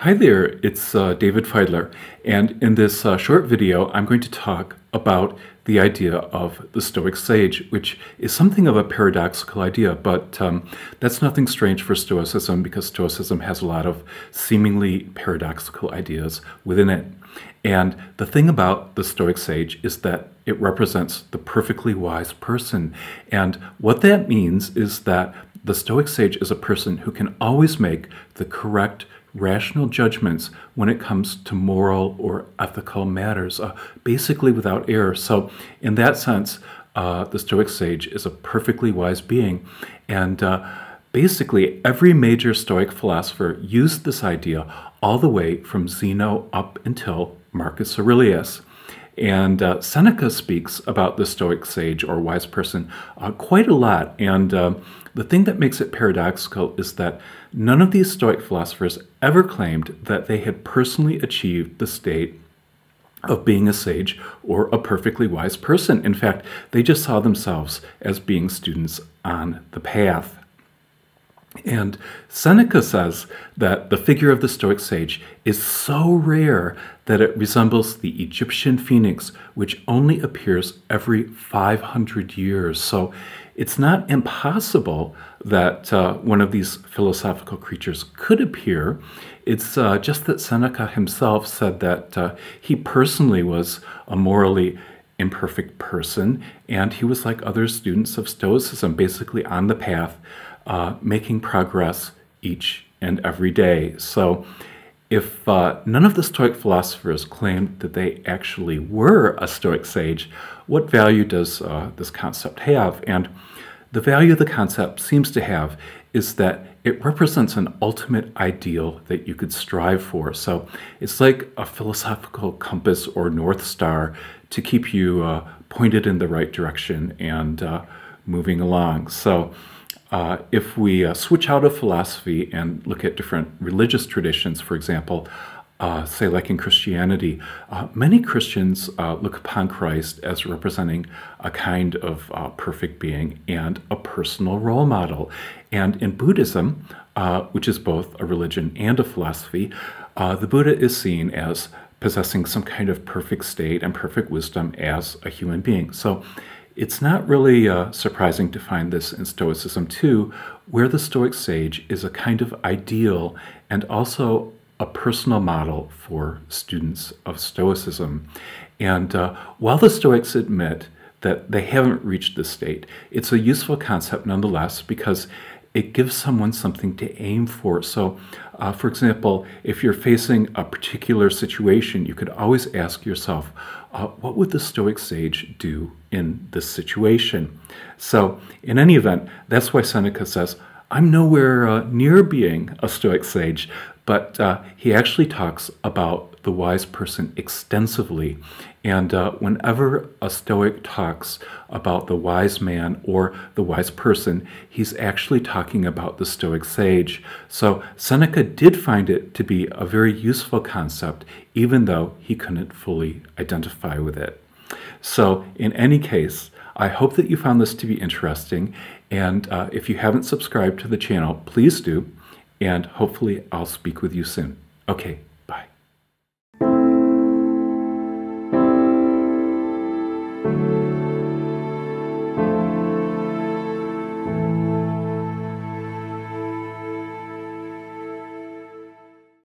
Hi there, it's David Fideler, and in this short video I'm going to talk about the idea of the Stoic Sage, which is something of a paradoxical idea, but that's nothing strange for Stoicism because Stoicism has a lot of seemingly paradoxical ideas within it. And the thing about the Stoic Sage is that it represents the perfectly wise person. And what that means is that the Stoic Sage is a person who can always make the correct rational judgments when it comes to moral or ethical matters, basically without error. So in that sense, the Stoic Sage is a perfectly wise being. And basically, every major Stoic philosopher used this idea all the way from Zeno up until Marcus Aurelius. And Seneca speaks about the Stoic sage or wise person quite a lot. And the thing that makes it paradoxical is that none of these Stoic philosophers ever claimed that they had personally achieved the state of being a sage or a perfectly wise person. In fact, they just saw themselves as being students on the path. And Seneca says that the figure of the Stoic sage is so rare that it resembles the Egyptian phoenix, which only appears every 500 years. So it's not impossible that one of these philosophical creatures could appear. It's just that Seneca himself said that he personally was a morally imperfect person, and he was like other students of Stoicism, basically on the path, making progress each and every day. So if none of the Stoic philosophers claimed that they actually were a Stoic sage, what value does this concept have? And the value the concept seems to have is that it represents an ultimate ideal that you could strive for. So it's like a philosophical compass or North Star to keep you pointed in the right direction and moving along. So if we switch out of philosophy and look at different religious traditions, for example, say like in Christianity, many Christians look upon Christ as representing a kind of perfect being and a personal role model. And in Buddhism, which is both a religion and a philosophy, the Buddha is seen as possessing some kind of perfect state and perfect wisdom as a human being. So it's not really surprising to find this in Stoicism too, where the Stoic sage is a kind of ideal and also a personal model for students of Stoicism. And while the Stoics admit that they haven't reached this state, it's a useful concept nonetheless because it gives someone something to aim for. So, for example, if you're facing a particular situation, you could always ask yourself, what would the Stoic sage do in this situation? So, in any event, that's why Seneca says, I'm nowhere near being a Stoic sage, but he actually talks about the wise person extensively. And whenever a Stoic talks about the wise man or the wise person, he's actually talking about the Stoic sage. So Seneca did find it to be a very useful concept, even though he couldn't fully identify with it. So in any case, I hope that you found this to be interesting. And if you haven't subscribed to the channel, please do. And hopefully I'll speak with you soon. Okay,